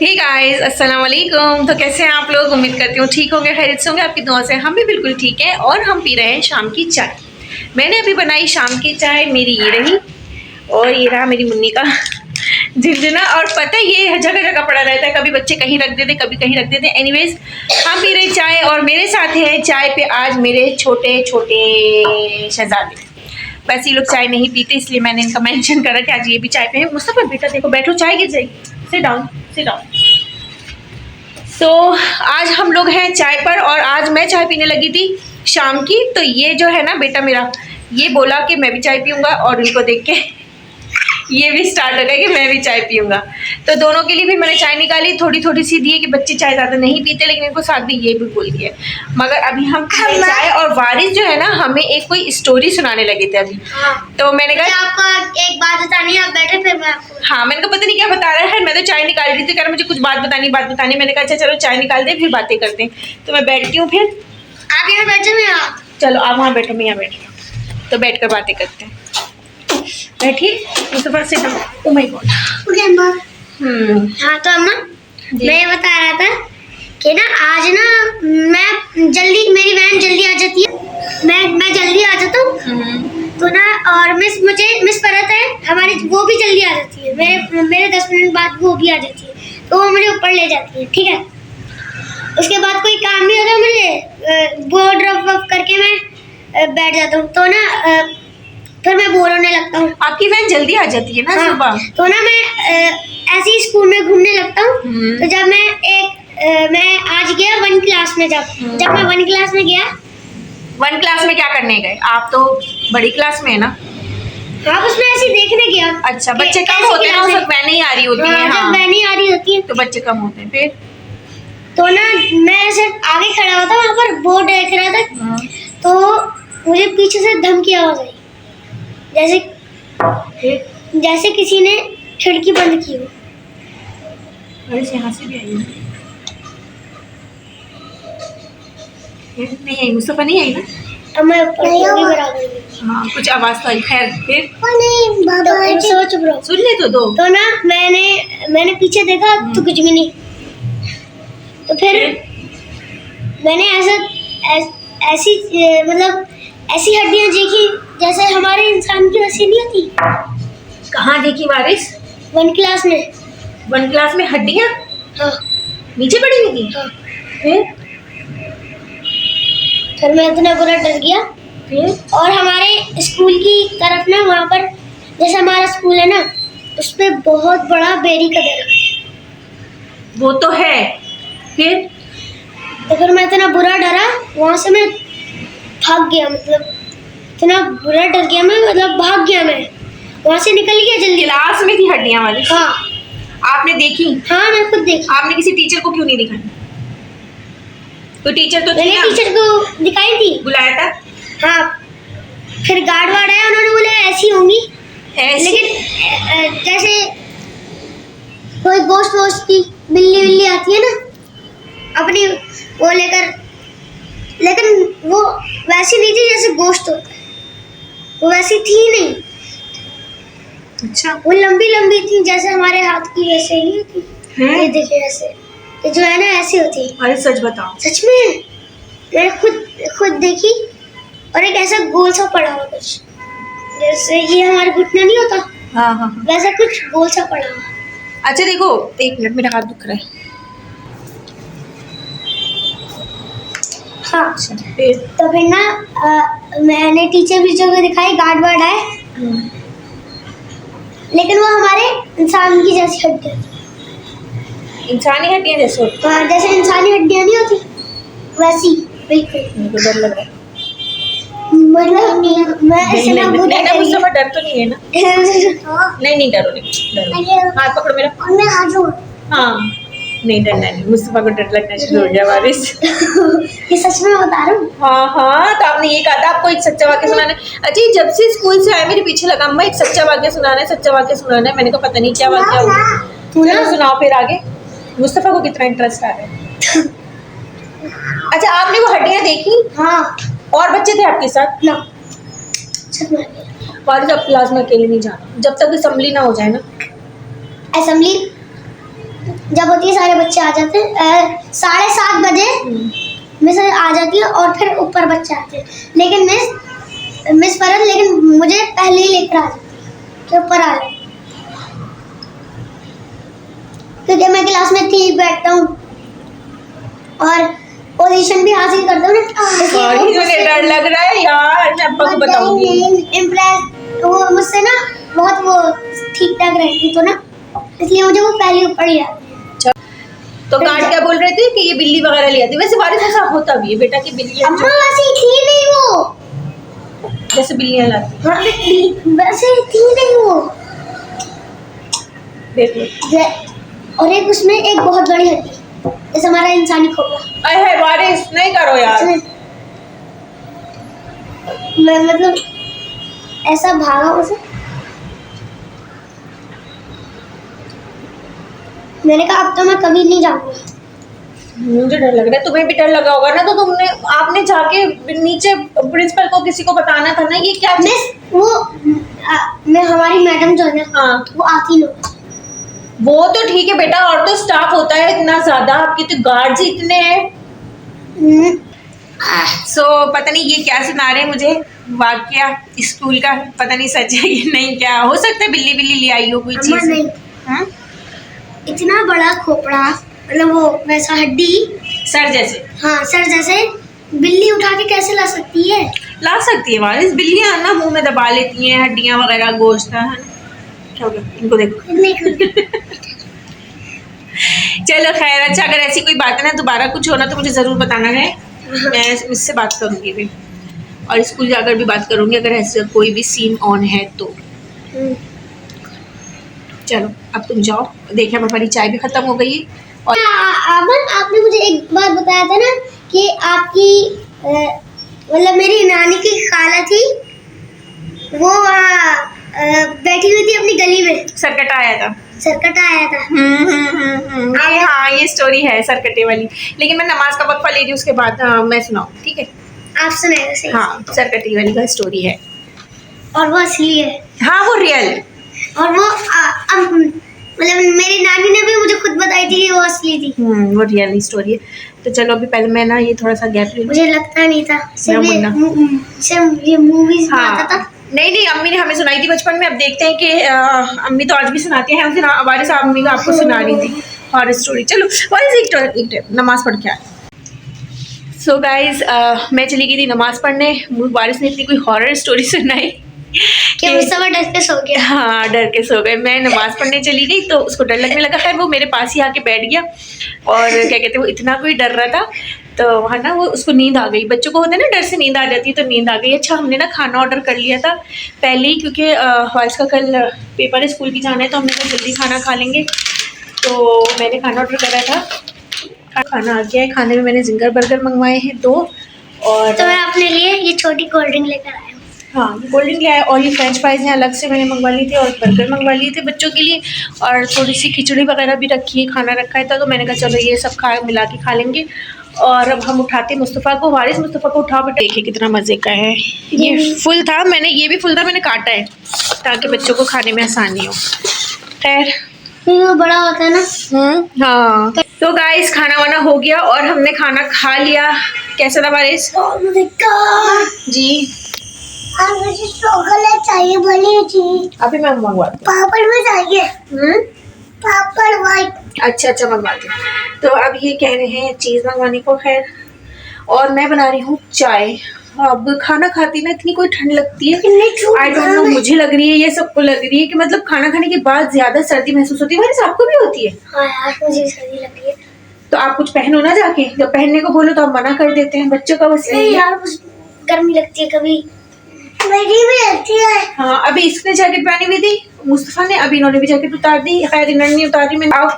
Hey guys, अस्सलाम वालेकुम। तो कैसे हैं आप लोग? उम्मीद करती हूँ ठीक होंगे, खैरियत से होंगे। आपकी दुआ से हम भी बिल्कुल ठीक हैं और हम पी रहे हैं शाम की चाय। मैंने अभी बनाई शाम की चाय, मेरी ये रही और ये रहा मेरी मुन्नी का झिनझिना। और पता है ये जगह जगह पड़ा रहता है, कभी बच्चे कहीं रख देते, कभी कहीं रख देते। एनीवेज, हम पी रहे चाय और मेरे साथ है चाय पे आज मेरे छोटे छोटे शहजादे। वैसे ये लोग चाय नहीं पीते, इसलिए मैंने इनका मेंशन करा कि आज ये भी चाय पे है। मुस्तफा बेटा देखो, बैठो, चाय गिर जाएगी। Sit down, sit down. तो आज हम लोग हैं चाय पर और आज मैं चाय पीने लगी थी शाम की। तो ये जो है ना बेटा मेरा, ये बोला कि मैं भी चाय पीऊँगा और इनको देख के ये भी स्टार्ट हो गया कि मैं भी चाय पीऊँगा। तो दोनों के लिए भी मैंने चाय निकाली, थोड़ी थोड़ी सी दी है कि बच्चे चाय ज़्यादा नहीं पीते, लेकिन इनको साथ भी ये भी बोल दिया। मगर अभी हम चाय और वारिस जो है ना हमें एक कोई स्टोरी सुनाने लगे थे अभी। तो मैंने कहा आपको एक बात बतानी है, आप बैठे फिर मैं आपको। हाँ, मैंने कहा पता नहीं क्या बता रहा है। मैं तो चाय निकाल रही थी, कह रहा मुझे कुछ बात बतानी। मैंने कहा अच्छा चलो चाय निकाल दे, फिर बातें करते हैं। तो मैं बैठती हूँ, फिर आप यहाँ बैठे, मैं यहाँ। चलो आप वहाँ बैठो, मैं यहाँ बैठ रही हूँ। तो बैठ कर बातें करते हैं। बैठिए मुस्तफा से। Oh my God. हाँ तो अम्मा, मैं ये बता रहा था कि ना आज ना मैं जल्दी, मेरी वैन जल्दी आ जाती है, मैं जल्दी आ जाता हूँ। तो ना और मिस परत है हमारी, वो भी जल्दी आ जाती है। मेरे 10 मिनट बाद वो भी आ जाती है, तो वो मुझे ऊपर ले जाती है, ठीक है। उसके बाद कोई काम नहीं होता मुझे, वो ड्रॉप करके मैं बैठ जाता हूँ। तो ना फिर मैं बोर होने लगता हूँ। आपकी वैन जल्दी आ जाती है ना सुबह? तो ना मैं ऐसे ही स्कूल में घूमने लगता हूँ। तो जब मैं आज गया 1 क्लास में, जब मैं 1 क्लास में गया। 1 क्लास में क्या करने गए? आप तो बड़ी क्लास में है ना? हाँ, उसमें ऐसे ही देखने गया। अच्छा, बच्चे कम होते हैं ना, उस वक्त वैन ही आ रही होती है। जब वैन ही आ रही होती है तो बच्चे कम होते हैं। फिर तो ना मैं ऐसे आगे खड़ा होता, वहाँ पर बोर्ड देख रहा था। तो मुझे पीछे से धमकी आवाज आई, जैसे किसी ने खिड़की बंद की हो। अरे यहाँ से भी आई है। नहीं आई, मुस्तफा नहीं आई ना? अब मैं ऊपर हाँ, कुछ आवाज तो आई। खैर फिर नहीं बाबा, चुप रहो, सुन ले तो ना मैंने पीछे देखा तो कुछ भी नहीं। तो फिर मैंने ऐसी मतलब ऐसी हड्डियां देखी जैसे हमारे इंसान की वैसी नहीं होती। कहाँ देखी वारिस? 1 क्लास में। 1 क्लास में हड्डियाँ? हाँ। नीचे पड़ी हुई थी? हाँ। फिर मैं इतना बुरा डर गया। और हमारे स्कूल की तरफ ना, वहाँ पर जैसे हमारा स्कूल है ना, उस पे बहुत बड़ा बेरी का दरख्त है। वो तो है। फिर तो फिर मैं इतना बुरा डरा, वहाँ से मैं भाग गया। मतलब इतना बुरा डर गया मैं, मतलब भाग गया मैं वहाँ से, निकल गया जल्दी। क्लास में थी हड्डियाँ वाली? हाँ। आपने देखी? हाँ, मैं खुद देखी। आपने किसी टीचर को क्यों नहीं दिखाई? तो टीचर तो मैंने टीचर को दिखाई थी, बुलाया था। हाँ। फिर गार्ड वार्ड आया, उन्होंने बोला ऐसी होंगी। लेकिन जैसे कोई गोश्त की बिल्ली आती है ना अपनी, वो लेकर, लेकिन वो वैसी नहीं थी जैसे गोश्त होता है, वो वैसी थी नहीं। अच्छा। वो लंबी लंबी थी, जैसे हमारे हाथ की वैसे नहीं होती। ये देखिए ऐसे, ये जो है ना ऐसी होती है। अरे सच बताओ। सच में मैंने खुद देखी। और एक ऐसा गोल सा पड़ा हुआ कुछ, जैसे ये हमारा घुटना नहीं होता, हाँ, वैसा कुछ गोल सा पड़ा हुआ। अच्छा देखो, 1 मिनट, मेरा हाथ दुख रहा है। हाँ। तो फिर ना मैंने टीचर को दिखाई, गार्ड वार्ड आए। लेकिन वो हमारे इंसान की जैसी हड्डियाँ, इंसानी हड्डियाँ जैसे होती? हाँ, जैसे इंसानी हड्डियाँ नहीं होती वैसी बिल्कुल। मुझे डर लग रहा है। मतलब मैं ऐसे ना बहुत नहीं, मुझसे डर तो नहीं है ना? नहीं डरो नहीं। हाथ पकड़ो मेरा। मैं हाजू। हाँ, नहीं डरना नहीं। मुस्तफा को डर लगना शुरू हो गया वारिस। ये सच में बता रहा हूँ। हाँ, तो आपने ये कहा था आपको एक सच्चा वाक्य सुनाना है। अच्छा, जब से स्कूल से आए मेरे पीछे लगा, अम्मा एक सच्चा वाक्य सुनाना है। मैंने कहा पता नहीं क्या वाक्य होगा। चलो सुनाओ फिर आगे। मुस्तफा को कितना इंटरेस्ट आ रहा है। अच्छा, आपने वो हड्डियाँ देखी? हाँ। और बच्चे थे आपके साथ? ना। वारिस अब क्लास में अकेले नहीं जाना जब तक असेंबली ना हो जाए ना। असेंबली जब होती है सारे बच्चे आ जाते हैं 7:30 बजे मिस आ जाती है और फिर ऊपर बच्चे आते हैं। लेकिन मिस फरन लेकिन मुझे पहले ही लेकर आ जाती है कि ऊपर आ जाए, क्योंकि मैं क्लास में ठीक बैठता हूँ और पोजीशन भी हासिल करता हूँ ना। सॉरी, मुझे डर लग रहा है यार, मैं आपको बताऊंगी। इम्प्रेस वो मुझसे ना बहुत वो ठीक ठाक रहती तो ना, इसलिए मुझे वो पहले ऊपर ही आती है। तो कार्ड क्या बोल रहे थे कि ये बिल्ली वगैरह ले आती, वैसे बारिश ऐसा होता भी है बेटा कि बिल्ली अम्मा वैसे थी नहीं वो, जैसे बिल्लियां लाती। हाँ वैसे थी नहीं वो, देख लो। और एक उसमें एक बहुत बड़ी हड्डी जैसे हमारा इंसानी खोपड़ा। अरे बारिश नहीं करो यार। मैं मतलब ऐसा भागा उसे, मैंने कहा अब तो मैं कभी नहीं जाऊंगा। मुझे डर लग रहा है, तुम्हें भी डर लगा होगा ना, तो आपने जाके नीचे प्रिंसिपल को किसी को बताना था ना ये क्या। मिस वो मैं हमारी मैडम जो है ना, हाँ वो आती लोग, वो तो ठीक है बेटा, और तो स्टाफ होता है इतना ज्यादा, आपके तो गार्ड्स ही इतने हैं। सो पता नहीं ये क्या सुना रहे हैं मुझे वाकया स्कूल का, पता नहीं सच है कि नहीं, क्या हो सकता है बिल्ली बिल्ली ले आई हो कोई चीज। नहीं इतना बड़ा खोपड़ा, मतलब वो वैसा हड्डी सर जैसे। हाँ सर जैसे, बिल्ली उठा के कैसे ला सकती है? ला सकती है वारिस, बिल्लियां ना मुंह में दबा लेती हैं हड्डियां वगैरह, गोश्त है ना। क्या हो गया इनको देखो। चलो खैर, अच्छा अगर ऐसी कोई बात है ना दोबारा कुछ होना तो मुझे ज़रूर बताना है, मैं इससे बात करूँगी भी, और स्कूल जाकर भी बात करूँगी अगर ऐसा कोई भी सीन ऑन है तो। चलो अब तुम जाओ, देखिए हमारी चाय भी ख़त्म हो गई है। और अमन आपने मुझे एक बात बताया था ना कि आपकी मतलब मेरी नानी की खाला थी, वो वहाँ बैठी हुई थी अपनी गली में, सरकटा आया था। सरकटा आया था। हाँ ये स्टोरी है सरकटे वाली, लेकिन मैं नमाज का वक्फा ले रही हूँ, उसके बाद मैं सुनाऊँ, ठीक है? आप सुनाइए सही। हाँ सरकटे वाली का स्टोरी है, और वो असली है। हाँ वो रियल, और वो मतलब मेरी नानी ने भी मुझे खुद बताई थी कि वो असली थी। वो रियल स्टोरी है। तो चलो अभी पहले मैं ना ये थोड़ा सा गैप ले लूं। मुझे लगता नहीं था, सिर्फ ये मूवीज में आता था। नहीं अम्मी ने हमें सुनाई थी बचपन में, अब देखते हैं कि अम्मी तो आज भी सुनाती हैं, हमारे साथ अम्मी का आपको सुना रही थी हॉरर स्टोरी। चलो वारिस एक नमाज पढ़ के आए। सो गाइज मैं चली गई थी नमाज पढ़ने, वारिस ने इतनी कोई हॉरर स्टोरी सुनाई कि मुस्तफा डर के सो गया। हाँ डर के सो गए। मैं नमाज पढ़ने चली गई तो उसको डर लगने लगा, खैर वो मेरे पास ही आके बैठ गया, और क्या कहते हैं वो इतना कोई डर रहा था तो वहाँ ना वो उसको नींद आ गई। बच्चों को होता है ना डर से नींद आ जाती है, तो नींद आ गई। अच्छा हमने ना खाना ऑर्डर कर लिया था पहले ही, क्योंकि वारिस का कल पेपर है, स्कूल भी जाना है, तो हमने कहा जल्दी खाना खा लेंगे, तो मैंने खाना ऑर्डर करा था। खाना आ गया है, खाने में मैंने जिंगर बर्गर मंगवाए हैं 2, और तो मैं अपने लिए ये छोटी कोल्ड ड्रिंक लेकर आया हूँ। हाँ ये कोल्ड ड्रिंक लाया, और ये फ्रेंच फ्राइज़ हैं अलग से मैंने मंगवा ली थी, और बर्गर मंगवा लिए थे बच्चों के लिए, और थोड़ी सी खिचड़ी वगैरह भी रखी है, खाना रखा है था, तो मैंने कहा चलो ये सब मिला के खा लेंगे। और अब हम उठाते मुस्तफ़ा को, वारिस मुस्तफ़ा को उठा, बेटा देखिए कितना मज़े का है। ये फुल था, मैंने ये भी फुल था, मैंने काटा है ताकि बच्चों को खाने में आसानी हो। खैर वो बड़ा होता है ना। हाँ तो गाइस खाना वाना हो गया और हमने खाना खा लिया। कैसा था वारिस? जी मुझे चॉकलेट चाहिए बनी थी, अभी मैं मंगवाती हूँ। पापड़ में चाहिए। पापड़ वाइट। अच्छा मंगवाती हूँ। तो अब ये कह रहे हैं चीज़ मंगवाने को, खैर, और मैं बना रही हूँ चाय। अब खाना खाती ना इतनी कोई ठंड लगती है, आई डोंट नो, मुझे लग रही है, ये सबको लग रही है कि मतलब खाना खाने के बाद ज्यादा सर्दी महसूस होती है। वारिस आपको भी होती है? हाँ यार मुझे सर्दी लग रही है। तो आप कुछ पहनो ना जाके, जब पहनने को बोलो तो आप मना कर देते हैं, बच्चों का बस नहीं यार गर्मी लगती है, कभी मेरी भी लगती है। हाँ अभी इसने जैकेट पहनी हुई थी मुस्तफ़ा ने, अभी इन्होंने भी जैकेट उतार दी, खैर इन्होंने नहीं उतारी, मैं आओ।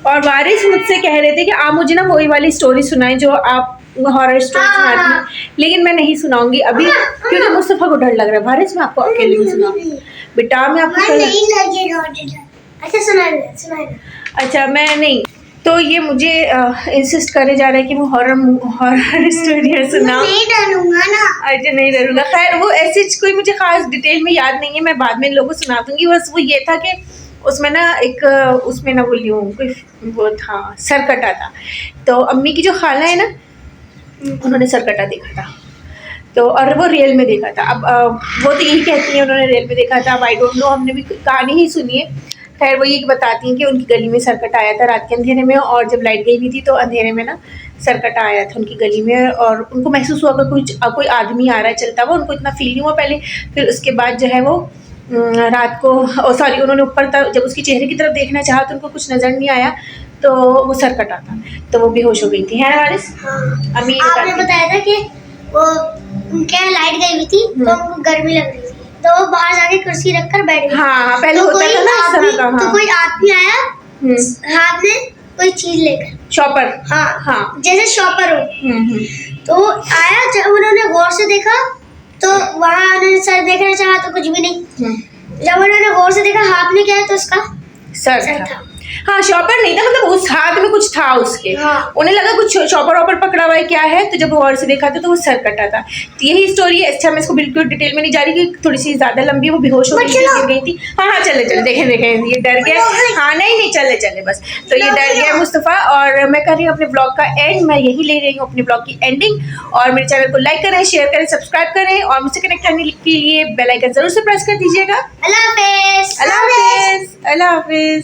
और वारिस मुझसे कह रहे थे कि आप मुझे ना वही वाली स्टोरी सुनाएं जो आप हॉरर स्टोरी सुनाती हैं, लेकिन मैं नहीं सुनाऊंगी अभी क्योंकि मुस्तफ़ा को डर लग रहा है। वारिस मैं आपको अकेले नहीं सुनाऊंगी बेटा, मैं आपको अच्छा सुनाइए। अच्छा मैं नहीं, तो ये मुझे इंसिस्ट करे जा रहा है कि मैं हॉरर स्टोरी सुनाऊं। नहीं डरूंगा ना। अच्छा नहीं डरूंगा। खैर वो ऐसी कोई मुझे खास डिटेल में याद नहीं है, मैं बाद में इन लोगों को सुना दूंगी। बस वो ये था कि उसमें ना एक उसमें ना बोली हूँ कोई वो था सरकटा था। तो अम्मी की जो खाला है ना उन्होंने सरकटा देखा था, तो और वो रियल में देखा था। अब वो तो यही कहती है उन्होंने रियल में देखा था। अब आई डोंट नो, हमने भी कहानी ही सुनी है। खैर वो ये बताती हैं कि उनकी गली में सरकट आया था रात के अंधेरे में, और जब लाइट गई हुई थी तो अंधेरे में ना सरकट आया था उनकी गली में, और उनको महसूस हुआ कि कोई आदमी आ रहा है चलता हुआ। उनको इतना फील नहीं हुआ पहले, फिर उसके बाद जो है वो रात को सॉरी उन्होंने ऊपर तक जब उसके चेहरे की तरफ देखना चाहा तो उनको कुछ नज़र नहीं आया, तो वो सरकट आता, तो वो बेहोश हो गई थी। है वारिस? हाँ। अम्मी आपने बताया था कि वो क्या लाइट गई हुई थी तो उनको गर्मी लग रही थी, तो वो बाहर जाके कुर्सी रखकर बैठ गई। हाँ पहले तो होता कोई था ना इस तरह का। तो हाँ कोई आदमी आया हाथ में कोई चीज लेकर, शॉपर। हाँ हाँ जैसे शॉपर हो। तो आया, जब उन्होंने गौर से देखा तो वहाँ उन्होंने सर देखना चाहा तो कुछ भी नहीं। जब उन्होंने गौर से देखा हाथ में क्या है तो उसका सर था। हाँ शॉपर नहीं था, मतलब उस हाथ में कुछ था उसके। हाँ। उन्हें लगा कुछ शॉपर वॉपर पकड़ा हुआ है क्या है, तो जब गौर से देखा तो वो सर कटा था। तो यही स्टोरी है। अच्छा मैं इसको बिल्कुल डिटेल में नहीं जा रही कि थोड़ी सी ज्यादा लंबी, वो बेहोश हो गई थी। हाँ हाँ चले चले देखें ये डर गया। हाँ नहीं चले बस। तो ये डर गया मुस्तफ़ा, और मैं कर रही हूँ अपने ब्लॉग का एंड। मैं यही ले रही हूँ अपने ब्लॉग की एंडिंग, और मेरे चैनल को लाइक करें, शेयर करें, सब्सक्राइब करें, और मुझसे कनेक्ट करने के लिए बेल आइकन जरूर से प्रेस कर दीजिएगा। अल्लाह हाफिज़। अल्लाह हाफिज़।